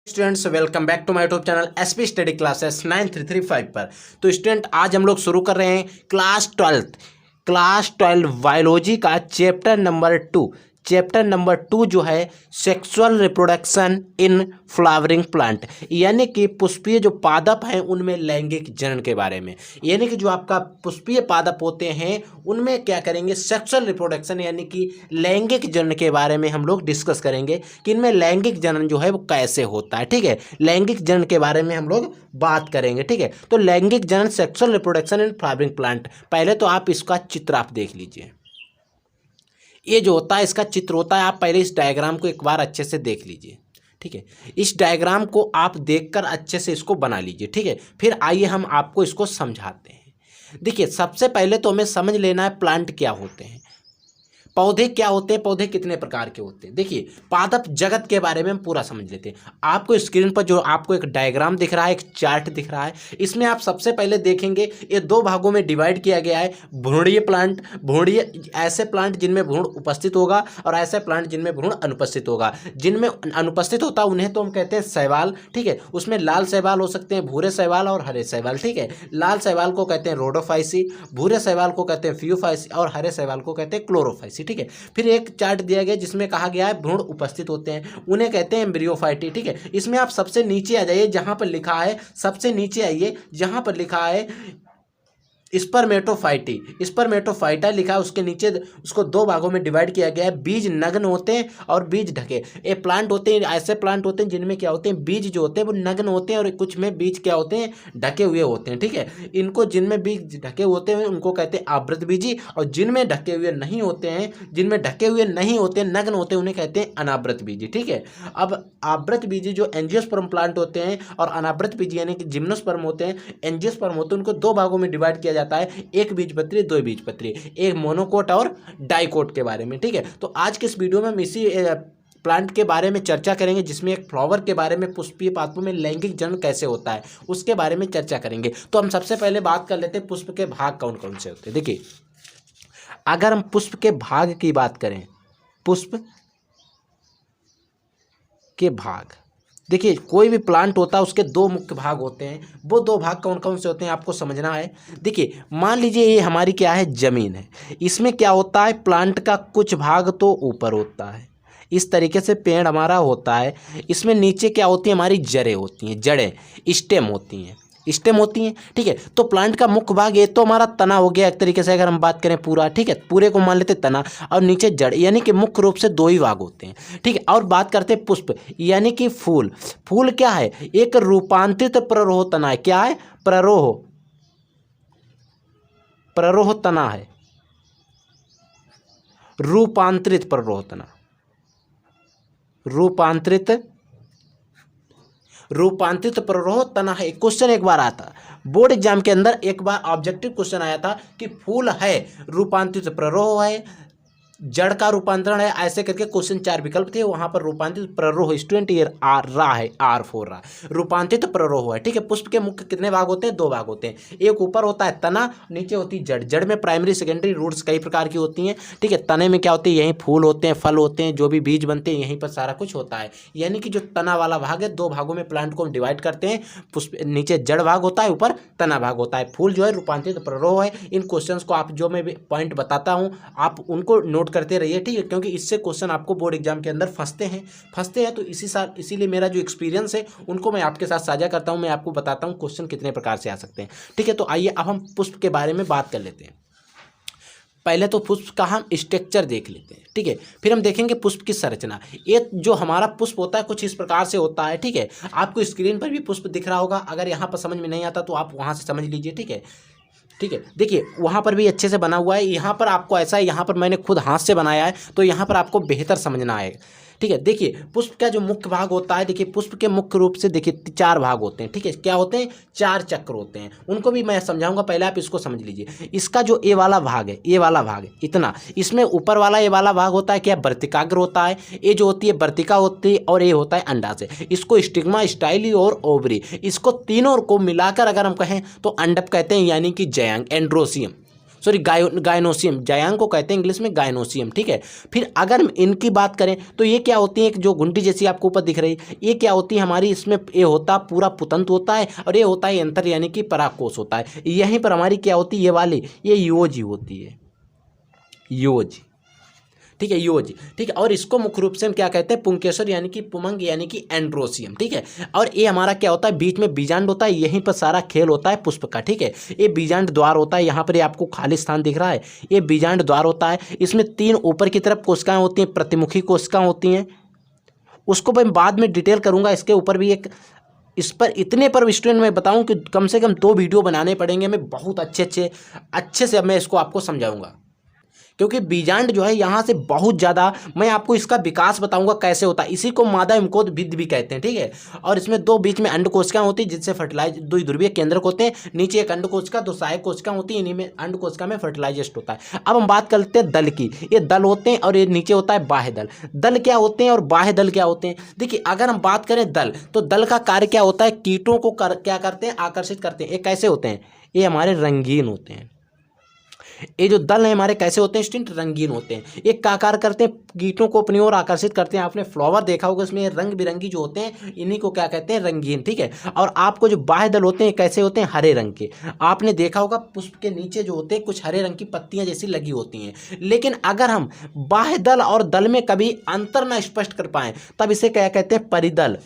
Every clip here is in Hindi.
Students welcome back to my YouTube channel SP study classes 9335 पर। तो स्टूडेंट आज हम लोग शुरू कर रहे हैं क्लास 12 बायोलॉजी का चैप्टर नंबर 2 जो है sexual reproduction in flowering plant, यानी कि पुष्पीय जो पादप हैं उनमें लैंगिक जनन के बारे में। यानी कि जो आपका पुष्पीय पादप होते हैं उनमें क्या करेंगे, सेक्सुअल रिप्रोडक्शन यानी कि लैंगिक जनन के बारे में हम लोग डिस्कस करेंगे कि इनमें लैंगिक जनन जो है वो कैसे होता है। ठीक है, लैंगिक जनन के बारे में हम लोग बात करेंगे। ठीक है, तो लैंगिक जनन sexual reproduction in flowering plant, पहले तो आप इसका चित्र आप देख लीजिए। ये जो होता है इसका चित्र होता है, आप पहले इस डायग्राम को एक बार अच्छे से देख लीजिए। ठीक है, इस डायग्राम को आप देखकर अच्छे से इसको बना लीजिए। ठीक है, फिर आइए हम आपको इसको समझाते हैं। देखिए, सबसे पहले तो हमें समझ लेना है प्लांट क्या होते हैं, पौधे क्या होते हैं, पौधे कितने प्रकार के होते हैं। देखिए, पादप जगत के बारे में हम पूरा समझ लेते हैं। आपको स्क्रीन पर जो आपको एक डायग्राम दिख रहा है, एक चार्ट दिख रहा है, इसमें आप सबसे पहले देखेंगे ये दो भागों में डिवाइड किया गया है। भ्रूणीय प्लांट, भ्रूणीय ऐसे प्लांट जिनमें भ्रूण उपस्थित होगा और ऐसे प्लांट जिनमें भ्रूण अनुपस्थित होगा। जिनमें अनुपस्थित होता है उन्हें तो हम कहते हैं शैवाल। ठीक है, उसमें लाल शैवाल हो सकते हैं, भूरे शैवाल और हरे शैवाल। ठीक है, लाल शैवाल को कहते हैं रोडोफाइसी, भूरे शैवाल को कहते हैं फियोफाइसी और हरे शैवाल को कहते हैं क्लोरोफाइसी। ठीक है, फिर एक चार्ट दिया गया जिसमें कहा गया है भ्रूण उपस्थित होते हैं, उन्हें कहते हैं एम्ब्रियोफाइटी। ठीक है, इसमें आप सबसे नीचे आ जाइए, जहां पर लिखा है, सबसे नीचे आइए जहां पर लिखा है स्पर्मेटोफाइटी, स्पर्मेटोफाइटा लिखा है, उसके नीचे उसको दो भागों में डिवाइड किया गया है। बीज नग्न होते हैं और बीज ढके। ये प्लांट होते हैं, ऐसे प्लांट होते हैं जिनमें क्या होते हैं, बीज जो होते हैं वो नग्न होते हैं और कुछ में बीज क्या होते हैं, ढके हुए होते हैं। ठीक है, इनको जिनमें बीज ढके होते हैं उनको कहते हैं आवृत बीजी, और जिनमें ढके हुए नहीं होते हैं, जिनमें ढके हुए नहीं होते, नग्न होते हैं, उन्हें कहते हैं अनावृत बीजी। ठीक है, अब आवृत बीजी जो एंजियोस्पर्म प्लांट होते हैं और अनावृत बीजी यानी कि जिम्नोस्पर्म होते हैं, एंजियोस्पर्म होते हैं, उनको दो भागों में डिवाइड किया जाता है, एक बीजपत्री, दो बीजपत्री, एक मोनोकोट और डाइकोट के बारे में। ठीक है, तो आज के इस वीडियो में हम इसी प्लांट के बारे में चर्चा करेंगे, जिसमें एक फ्लावर के बारे में, पुष्पीय पादपों में लैंगिक जनन कैसे होता है उसके बारे में चर्चा करेंगे। तो हम सबसे पहले बात कर लेते हैं पुष्प के भाग कौन कौन से होते हैं। देखिए, अगर हम पुष्प के भाग की बात करें, पुष्प के भाग, देखिए कोई भी प्लांट होता है उसके दो मुख्य भाग होते हैं। वो दो भाग कौन कौन से होते हैं आपको समझना है। देखिए, मान लीजिए ये हमारी क्या है, जमीन है। इसमें क्या होता है, प्लांट का कुछ भाग तो ऊपर होता है, इस तरीके से पेड़ हमारा होता है। इसमें नीचे क्या होती है, हमारी जड़ें होती हैं, जड़ें स्टेम होती हैं, स्टेम होती हैं। ठीक है, तो प्लांट का मुख्य भाग ये तो हमारा तना हो गया एक तरीके से, अगर हम बात करें पूरा। ठीक है, पूरे को मान लेते तना, और नीचे जड़, यानी कि मुख्य रूप से दो ही भाग होते हैं। ठीक है, और बात करते हैं पुष्प यानी कि फूल। फूल क्या है, एक रूपांतरित प्ररोह तना है। क्या है, प्ररोह, प्ररोह तना है, रूपांतरित प्ररोह तना, रूपांतरित प्ररोह तना है। क्वेश्चन एक बार आता, बोर्ड एग्जाम के अंदर एक बार ऑब्जेक्टिव क्वेश्चन आया था कि फूल है, रूपांतरित प्ररोह है, जड़ का रूपांतरण है, ऐसे करके क्वेश्चन 4 विकल्प थे, वहां पर रूपांतरित प्ररोह, स्टूडेंट ये R4 रहा, रूपांतरित प्ररोह है। ठीक है, पुष्प के मुख्य कितने भाग होते हैं, दो भाग होते हैं। एक ऊपर होता है तना, नीचे होती है जड़। जड़ में प्राइमरी सेकेंडरी रूट्स कई प्रकार की होती हैं। ठीक है, तने में क्या होते हैं, यहीं फूल होते हैं, फल होते हैं, जो भी बीज बनते हैं यहीं पर सारा कुछ होता है। यानी कि जो तना वाला भाग है, दो भागों में प्लांट को हम डिवाइड करते हैं। पुष्प नीचे जड़ भाग होता है, ऊपर तना भाग होता है। फूल जो है रूपांतरित प्ररोह है। इन क्वेश्चन को आप जो मैं पॉइंट बताता हूँ आप उनको नोट करते रहिए। ठीक है, क्योंकि इससे क्वेश्चन आपको बोर्ड एग्जाम के अंदर फंसते हैं। तो इसीलिए मेरा जो एक्सपीरियंस है उनको मैं आपके साथ साझा करता हूं, मैं आपको बताता हूं क्वेश्चन कितने प्रकार से आ सकते हैं। ठीक है, तो आइए अब हम पुष्प के बारे में बात कर लेते हैं। पहले तो पुष्प का हम स्ट्रक्चर देख लेते हैं। ठीक है, फिर हम देखेंगे पुष्प की संरचना। ये जो हमारा पुष्प होता है कुछ इस प्रकार से होता है। ठीक है, आपको स्क्रीन पर भी पुष्प दिख रहा होगा, अगर यहाँ पर समझ में नहीं आता तो आप वहाँ से समझ लीजिए। ठीक है, ठीक है, देखिए वहाँ पर भी अच्छे से बना हुआ है, यहाँ पर आपको ऐसा है, यहाँ पर मैंने खुद हाथ से बनाया है तो यहाँ पर आपको बेहतर समझना आएगा। ठीक है, देखिए पुष्प का जो मुख्य भाग होता है, देखिए पुष्प के मुख्य रूप से देखिए 4 भाग होते हैं। ठीक है, क्या होते हैं, 4 चक्र होते हैं, उनको भी मैं समझाऊंगा, पहले आप इसको समझ लीजिए। इसका जो ए वाला भाग है, ये वाला भाग है इतना, इसमें ऊपर वाला ये वाला भाग होता है क्या, वर्तिकाग्र होता है। ये जो होती है वर्तिका होती है, और ये होता है अंडाशय। इसको स्टिग्मा, स्टाइली और ओवरी, इसको तीनों को मिलाकर अगर हम कहें तो अंडप कहते हैं, यानी कि जयांग, एंड्रोसियम। सॉरी गायनोसियम, जायांग को कहते हैं इंग्लिश में गायनोसियम, ठीक है। फिर अगर इनकी बात करें तो ये क्या होती है, एक जो घुंटी जैसी आपको ऊपर दिख रही है, ये क्या होती है हमारी, इसमें ये होता पूरा पुतंत होता है और ये होता है यंत्र यानी कि परागकोश होता है। यहीं पर हमारी क्या होती है, ये वाली ये योज होती है, योज, ठीक है, योज, ठीक है। और इसको मुख्य रूप से हम क्या कहते हैं, पुंकेसर यानी कि पुमंग यानी कि एंड्रोसियम, ठीक है। और ये हमारा क्या होता है, बीच में बीजांड होता है, यहीं पर सारा खेल होता है पुष्प का, ठीक है। ये बीजांड द्वार होता है, यहाँ पर ये आपको खाली स्थान दिख रहा है, ये बीजांड द्वार होता है। इसमें 3 ऊपर की तरफ कोशिकाएं होती हैं, प्रतिमुखी कोशिकाएं होती हैं, उसको मैं बाद में डिटेल करूँगा। इसके ऊपर भी एक, इस पर इतने पर स्टूडेंट मैं बताऊँ कि कम से कम 2 वीडियो बनाने पड़ेंगे हमें, बहुत अच्छे से अब मैं इसको आपको समझाऊँगा, क्योंकि बीजांड जो है यहाँ से बहुत ज़्यादा मैं आपको इसका विकास बताऊंगा कैसे होता है। इसी को मादा हिमकोद भिद भी कहते हैं, ठीक है। और इसमें 2 बीच में अंड कोशिकाएं होती है जिससे फर्टिलाइज, 2 ध्रुवीय केंद्रक होते हैं, नीचे एक अंड कोशिका, 2 सहायक कोशिकाएं होती है, इन्हीं में अंड कोशिका में फर्टिलाइजेस्ट होता है। अब हम बात करते हैं दल की। ये दल होते हैं और ये नीचे होता है बाह्य दल। दल क्या होते हैं और बाह्य दल क्या होते हैं, देखिए अगर हम बात करें दल, तो दल का कार्य क्या होता है, कीटों को क्या करते हैं, आकर्षित करते हैं। ये कैसे होते हैं, ये हमारे रंगीन होते हैं। ये जो दल है हमारे कैसे होते हैं स्टूडेंट, रंगीन होते हैं। एक का कार्य करते हैं, कीटों को अपनी ओर आकर्षित करते हैं। आपने फ्लावर देखा होगा, इसमें रंग बिरंगी जो होते हैं, इन्हीं को क्या कहते हैं, रंगीन, ठीक है। और आपको जो बाह्य दल होते हैं कैसे होते हैं, हरे रंग के। आपने देखा होगा पुष्प के नीचे जो होते हैं कुछ हरे रंग की पत्तियां जैसी लगी होती हैं। लेकिन अगर हम बाह्य दल और दल में कभी अंतर ना स्पष्ट कर पाए, तब इसे क्या कहते हैं, परिदल,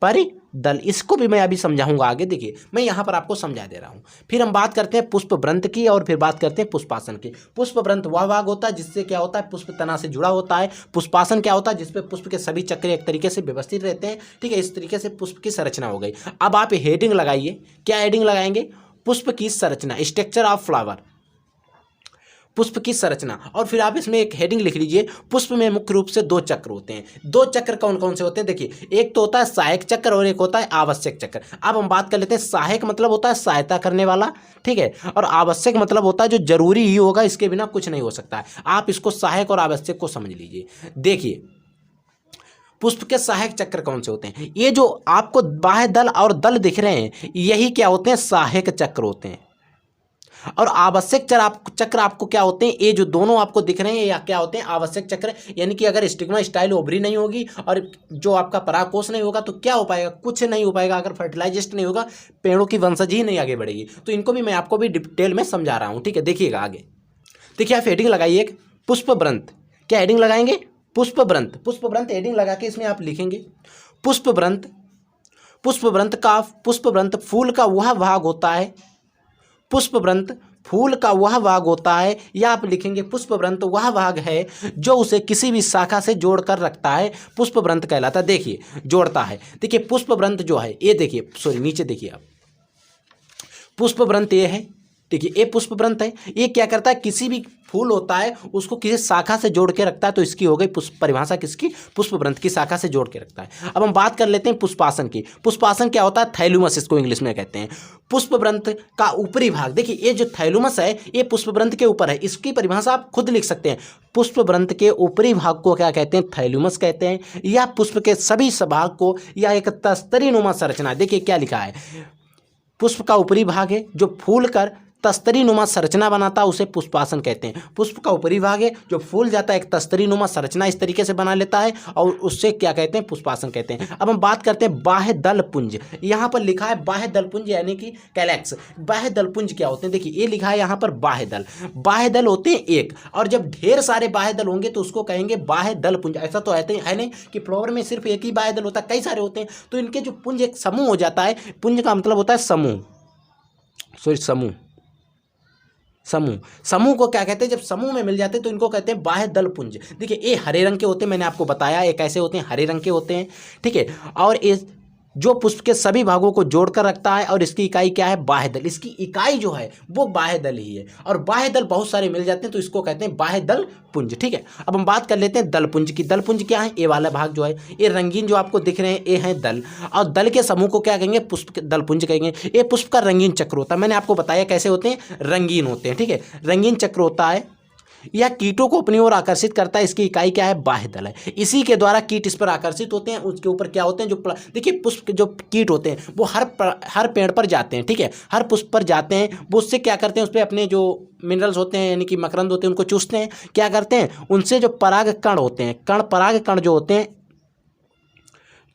परिदल। इसको भी मैं अभी समझाऊंगा आगे, देखिए मैं यहाँ पर आपको समझा दे रहा हूँ। फिर हम बात करते हैं पुष्प व्रंत की और फिर बात करते हैं पुष्पासन की। पुष्प व्रंत वह भाग होता है जिससे क्या होता है, पुष्प तना से जुड़ा होता है। पुष्पासन क्या होता है, जिसपे पुष्प के सभी चक्र एक तरीके से व्यवस्थित रहते हैं, ठीक है। इस तरीके से पुष्प की संरचना हो गई। अब आप हेडिंग लगाइए, क्या हेडिंग लगाएंगे, पुष्प की संरचना, स्ट्रक्चर ऑफ फ्लावर, पुष्प की संरचना। और फिर आप इसमें एक हेडिंग लिख लीजिए, पुष्प में मुख्य रूप से 2 चक्र होते हैं। 2 चक्र कौन कौन से होते हैं, देखिए एक तो होता है सहायक चक्र और एक होता है आवश्यक चक्र। अब हम बात कर लेते हैं, सहायक मतलब होता है सहायता करने वाला, ठीक है। और आवश्यक मतलब होता है जो जरूरी ही होगा, इसके बिना कुछ नहीं हो सकता है। आप इसको सहायक और आवश्यक को समझ लीजिए। देखिए पुष्प के सहायक चक्र कौन से होते हैं, ये जो आपको बाह्य दल और दल दिख रहे हैं, यही क्या होते हैं, सहायक चक्र होते हैं। और आवश्यक चक्र आपको क्या होते हैं, ये जो दोनों आपको दिख रहे हैं या क्या होते हैं, आवश्यक चक्र। यानी कि अगर स्टिग्मा स्टाइल ओवरी नहीं होगी और जो आपका परागकोश नहीं होगा तो क्या हो पाएगा, कुछ नहीं हो पाएगा। अगर फर्टिलाइजेशन नहीं होगा, पेड़ों की वंशज ही नहीं आगे बढ़ेगी। तो इनको भी मैं आपको भी डिटेल में समझा रहा हूँ, ठीक है। देखिएगा आगे, देखिए आप हेडिंग लगाइए एक, पुष्प व्रंत। क्या हेडिंग लगाएंगे, पुष्प व्रंत। पुष्प व्रंत हेडिंग लगा के इसमें आप लिखेंगे पुष्प व्रंत। पुष्प व्रंत फूल का वह भाग होता है, पुष्प व्रंत फूल का वह भाग होता है, या आप लिखेंगे पुष्प व्रंत वह भाग है जो उसे किसी भी शाखा से जोड़कर रखता है, पुष्प व्रंत कहलाता है। देखिए जोड़ता है, देखिए पुष्प व्रंत जो है ये, देखिए सॉरी नीचे देखिए आप, पुष्प व्रंत ये है, देखिए ये पुष्प व्रंत है। ये क्या करता है, किसी भी फूल होता है उसको किसी शाखा से जोड़ के रखता है। तो इसकी हो गई परिभाषा किसकी, पुष्प व्रंत की शाखा से जोड़ के रखता है। अब हम बात कर लेते हैं पुष्पासन की। पुष्पासन क्या होता है, थैलुमस इसको इंग्लिश में कहते हैं। पुष्प व्रंत का ऊपरी भाग, देखिए ये जो थैलुमस है ये पुष्प व्रंत के ऊपर है। इसकी परिभाषा आप खुद लिख सकते हैं। पुष्प व्रंत के ऊपरी भाग को क्या कहते हैं, थैलुमस कहते हैं। या पुष्प के सभी भाग को, या एक तस्तरी नुमा संरचना, देखिए क्या लिखा है, पुष्प का ऊपरी भाग है जो फूल कर तस्तरी नुमा संरचना बनाता है, उसे पुष्पासन कहते हैं। पुष्प का ऊपरी भाग है जो फूल जाता है, एक तस्तरी नुमा संरचना इस तरीके से बना लेता है, और उससे क्या कहते हैं, पुष्पासन कहते हैं। अब हम बात करते हैं बाह्य दल पुंज। यहाँ पर लिखा है बाह्य दल पुंज यानी कि कैलेक्स। बाह्य दल पुंज क्या होते हैं, देखिए ये लिखा है यहाँ पर बाह्य दल। बाह्य दल होते हैं एक, और जब ढेर सारे बाह्य दल होंगे तो उसको कहेंगे बाह्य दल पुंज। ऐसा तो है नहीं कि फ्लावर में सिर्फ एक ही बाह्य दल होता है, कई सारे होते हैं। तो इनके जो पुंज एक समूह हो जाता है, पुंज का मतलब होता है समूह, समूह को क्या कहते हैं, जब समूह में मिल जाते हैं तो इनको कहते हैं बाह्य दल पुंज। देखिए ये हरे रंग के होते हैं, मैंने आपको बताया ये कैसे होते हैं, हरे रंग के होते हैं, ठीक है। और ये जो पुष्प के सभी भागों को जोड़कर रखता है, और इसकी इकाई क्या है, बाह्य दल। इसकी इकाई जो है वो बाह्य दल ही है, और बाह्य दल बहुत सारे मिल जाते हैं तो इसको कहते हैं बाह्य दल पुंज, ठीक है। अब हम बात कर लेते हैं दल पुंज की। दल पुंज क्या है, ये वाला भाग जो है, ये रंगीन जो आपको दिख रहे हैं ये है दल, और दल के समूह को क्या कहेंगे, पुष्प दल पुंज कहेंगे। ये पुष्प का रंगीन चक्र होता है, मैंने आपको बताया कैसे होते हैं, रंगीन होते हैं, ठीक है। रंगीन चक्र होता है, यह कीटों को अपनी ओर आकर्षित करता है। इसकी इकाई क्या है? बाह्य दल है। इसी के द्वारा कीट इस पर आकर्षित होते हैं। उसके ऊपर क्या होते हैं? जो देखिए पुष्प जो कीट होते हैं वो हर पेड़ पर जाते हैं, ठीक है, हर पुष्प पर जाते हैं। वो उससे क्या करते हैं? उस पर अपने जो मिनरल्स होते हैं यानी कि मकरंद होते हैं उनको चूसते हैं। क्या करते हैं? उनसे जो पराग कण होते हैं, पराग कण जो होते हैं,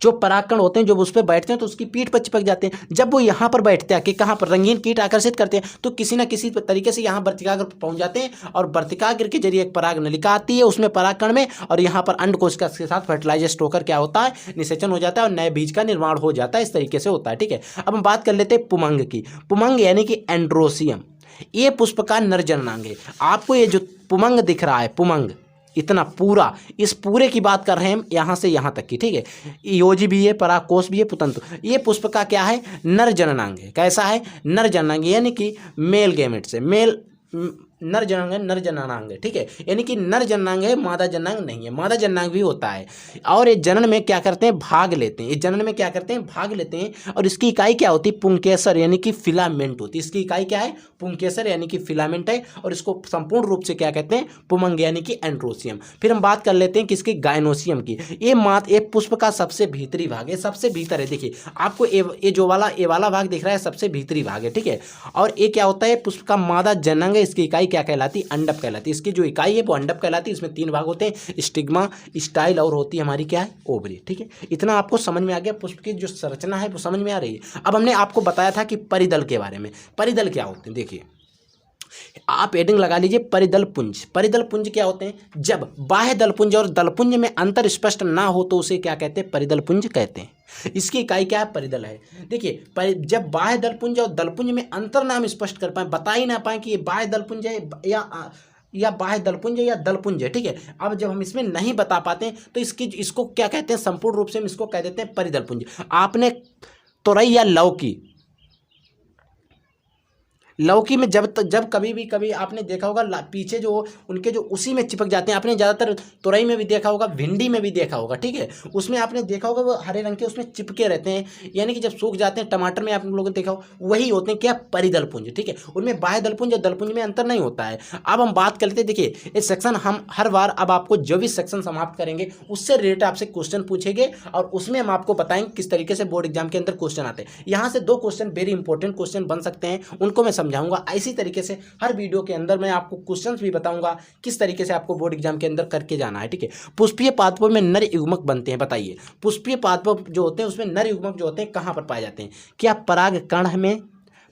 जो परागकण होते हैं, जब उस पर बैठते हैं तो उसकी पीठ पर चिपक जाते हैं। जब वो यहाँ पर बैठते हैं कि कहाँ पर रंगीन कीट आकर्षित करते हैं तो किसी ना किसी तरीके से यहाँ वर्तिकाग्र पहुँच जाते हैं और वर्तिकाग्र के जरिए एक पराग नलिका आती है उसमें परागकण में, और यहाँ पर अंडकोशिका के साथ फर्टिलाइजेस्ट होकर क्या होता है? निषेचन हो जाता है और नए बीज का निर्माण हो जाता है। इस तरीके से होता है, ठीक है। अब हम बात कर लेते हैं पुमंग की। पुमंग यानी कि एंड्रोसियम, ये पुष्प का नर जननांग है। आपको ये जो पुमंग दिख रहा है, पुमंग इतना पूरा, इस पूरे की बात कर रहे हैं हम यहाँ से यहाँ तक की, ठीक है। योजी भी है, परागकोश भी है, पुतंतु। ये पुष्प का क्या है? नर जननांग है। कैसा है? नर जननांग यानी कि मेल गैमेट से, मेल नर जननांग है, नर जननांग है, ठीक है। यानी कि नर जननांग है, मादा जननांग नहीं है। मादा जननांग भी होता है और ये जनन में क्या करते हैं? भाग लेते हैं। ये जनन में क्या करते हैं? भाग लेते हैं। और इसकी इकाई क्या होती है? पुंकेसर यानी कि फिलामेंट होती है। इसकी इकाई क्या है? पुंकेसर यानी कि फिलामेंट है। और इसको संपूर्ण रूप से क्या कहते हैं? पुमंग यानी कि एंड्रोसियम। फिर हम बात कर लेते हैं किसकी? गायनोसियम की। ये पुष्प का सबसे भीतरी भाग है, सबसे भीतर है। देखिए आपको ये वाला भाग दिख रहा है, सबसे भीतरी भाग है, ठीक है। और ये क्या होता है? पुष्प का मादा जननांग है। इसकी इकाई क्या कहलाती? अंडप कहलाती है। इसकी जो इकाई है वो अंडप कहलाती है। इसमें 3 भाग होते हैं, स्टिग्मा, स्टाइल और होती है हमारी क्या है? ओवरी, ठीक है। इतना आपको समझ में आ गया? पुष्प की जो संरचना है वो समझ में आ रही है। अब हमने आपको बताया था कि परिदल के बारे में। परिदल क्या होते हैं? देखिए आप हेडिंग लगा लीजिए, परिदल पुंज। परिदल पुंज क्या होते हैं? जब बाह्य दलपुंज और दलपुंज में अंतर स्पष्ट ना हो तो उसे क्या कहते हैं? परिदल पुंज कहते हैं। इसकी इकाई क्या है? परिदल है। देखिए जब बाह्य दलपुंज और दलपुंज में अंतर ना हम स्पष्ट कर पाए, बता ही ना पाए कि ये बाह्य दलपुंज है या बाह्य दलपुंज है या दलपुंज है, ठीक है। अब जब हम इसमें नहीं बता पाते हैं तो इसको क्या कहते हैं? संपूर्ण रूप से हम इसको कह देते हैं परिदल पुंज। आपने तोरई या लौकी में जब कभी आपने देखा होगा पीछे जो उनके जो उसी में चिपक जाते हैं। आपने ज़्यादातर तुरई में भी देखा होगा, भिंडी में भी देखा होगा, ठीक है। उसमें आपने देखा होगा वो हरे रंग के उसमें चिपके रहते हैं, यानी कि जब सूख जाते हैं। टमाटर में आप लोगों ने देखा हो, वही होते हैं क्या? परिदल पुंज, ठीक है। उनमें बाह्य दलपुंज और दलपुंज में अंतर नहीं होता है। अब हम बात कर लेते हैं। देखिए इस सेक्शन हम हर बार अब आपको जो भी सेक्शन समाप्त करेंगे उससे रिलेटेड आपसे क्वेश्चन पूछेंगे और उसमें हम आपको बताएंगे किस तरीके से बोर्ड एग्जाम के अंदर क्वेश्चन आते हैं। यहाँ से 2 क्वेश्चन वेरी इंपॉर्टेंट क्वेश्चन बन सकते हैं, उनको मैं समझाऊंगा। इसी तरीके से हर वीडियो के अंदर मैं आपको क्वेश्चंस भी बताऊंगा किस तरीके से आपको बोर्ड एग्जाम के अंदर करके जाना है, ठीक है। पुष्पीय पादपों में नर युग्मक बनते हैं। बताइए पुष्पीय पादपों जो होते हैं उसमें नर युग्मक जो होते हैं कहाँ पर पाए जाते हैं? क्या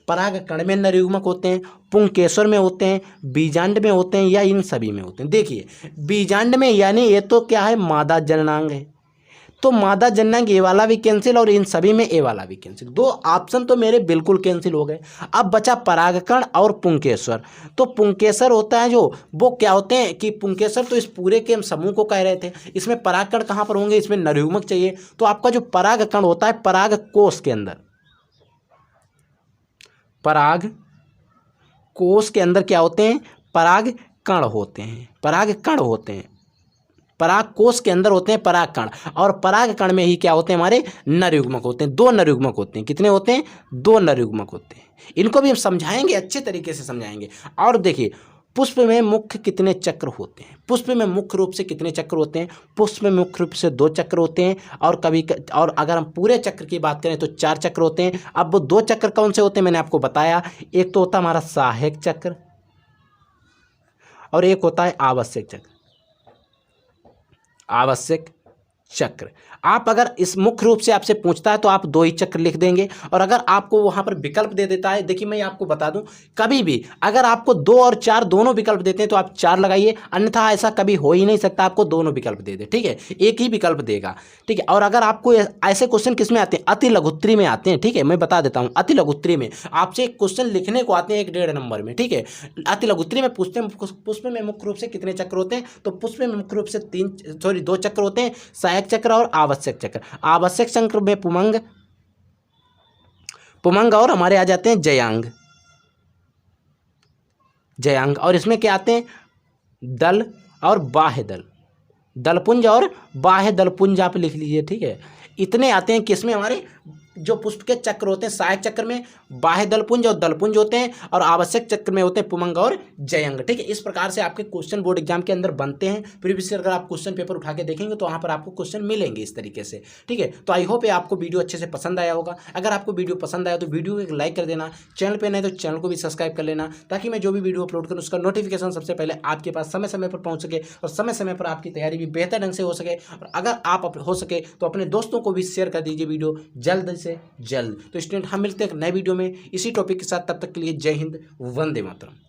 परागकण में नर युग्मक होते हैं, पुंकेसर में होते हैं, बीजांड में होते हैं, या इन सभी में होते हैं? देखिए बीजांड में यानी ये तो क्या है? मादा जननांग है, तो मादा जननांग ए वाला भी कैंसिल और इन सभी में ए वाला भी कैंसिल। 2 ऑप्शन तो मेरे बिल्कुल कैंसिल हो गए। अब बचा परागकण और पुंकेसर। तो पुंकेसर होता है जो, वो क्या होते हैं कि पुंकेसर तो इस पूरे के हम समूह को कह रहे थे। इसमें परागकण कहाँ पर होंगे? इसमें नरयुग्मक चाहिए। तो आपका जो परागकण होता है परागकोश के अंदर, परागकोश के अंदर क्या होते हैं? परागकण होते हैं, परागकण होते हैं। परागकोश के अंदर होते हैं परागकण, और परागकण में ही क्या होते हैं? हमारे नरयुग्मक होते हैं। 2 नरयुग्मक होते हैं। कितने होते हैं? 2 नरयुग्मक होते हैं। इनको भी हम समझाएंगे, अच्छे तरीके से समझाएंगे। और देखिए पुष्प में मुख्य कितने चक्र होते हैं? पुष्प में मुख्य रूप से कितने चक्र होते हैं? पुष्प में मुख्य रूप से 2 चक्र होते हैं, और अगर हम पूरे चक्र की बात करें तो 4 चक्र होते हैं। अब वो 2 चक्र कौन से होते हैं? मैंने आपको बताया। एक तो होता है हमारा सहायक चक्र और एक होता है आवश्यक चक्र। आवश्यक चक्र। आप अगर इस मुख्य रूप से आपसे पूछता है तो आप 2 ही चक्र लिख देंगे, और अगर आपको वहां पर विकल्प दे देता है, देखिए मैं आपको बता दूं, कभी भी अगर आपको 2 और 4 दोनों विकल्प देते हैं तो आप 4 लगाइए, अन्यथा ऐसा कभी हो ही नहीं सकता आपको दोनों विकल्प दे दे, ठीक है। एक ही विकल्प देगा, ठीक है। और अगर आपको ऐसे क्वेश्चन किस में आते हैं? अति लघुत्तरी में आते हैं, ठीक है। मैं बता देता हूं, अति लघुत्तरी में आपसे एक क्वेश्चन लिखने को आते हैं 1.5 नंबर में, ठीक है। अति लघुत्तरी में पूछते हैं पुष्प में मुख्य रूप से कितने चक्र होते हैं? तो पुष्प में मुख्य रूप से 2 चक्र होते हैं, सहायक चक्र और आवश्यक चक्र। आवश्यक चक्र में पुमंग और हमारे आ जाते हैं जयांग, और इसमें क्या आते हैं? दल और बाह्य दल, दलपुंज और बाह्य दलपुंज आप लिख लीजिए, ठीक है। इतने आते हैं किसमें? हमारे जो पुष्प के चक्र होते हैं, सहायक चक्र में बाह्य दलपुंज और दलपुंज होते हैं, और आवश्यक चक्र में होते हैं पुमंग और जयंग। ठीक है, इस प्रकार से आपके क्वेश्चन बोर्ड एग्जाम के अंदर बनते हैं। प्रीवियस अगर आप क्वेश्चन पेपर उठा के देखेंगे तो वहाँ पर आपको क्वेश्चन मिलेंगे इस तरीके से। ठीक है, तो आई होप आपको वीडियो अच्छे से पसंद आया होगा। अगर आपको वीडियो पसंद आया तो वीडियो को एक लाइक कर देना, चैनल पे नहीं तो चैनल को भी सब्सक्राइब कर लेना, ताकि मैं जो भी वीडियो अपलोड करूँ उसका नोटिफिकेशन सबसे पहले आपके पास समय समय पर पहुँच सके और समय समय पर आपकी तैयारी भी बेहतर ढंग से हो सके। और अगर आप हो सके तो अपने दोस्तों को भी शेयर कर दीजिए वीडियो जल्द से जल्द। तो स्टूडेंट, हम मिलते हैं एक नए वीडियो में इसी टॉपिक के साथ। तब तक के लिए जय हिंद, वंदे मातरम।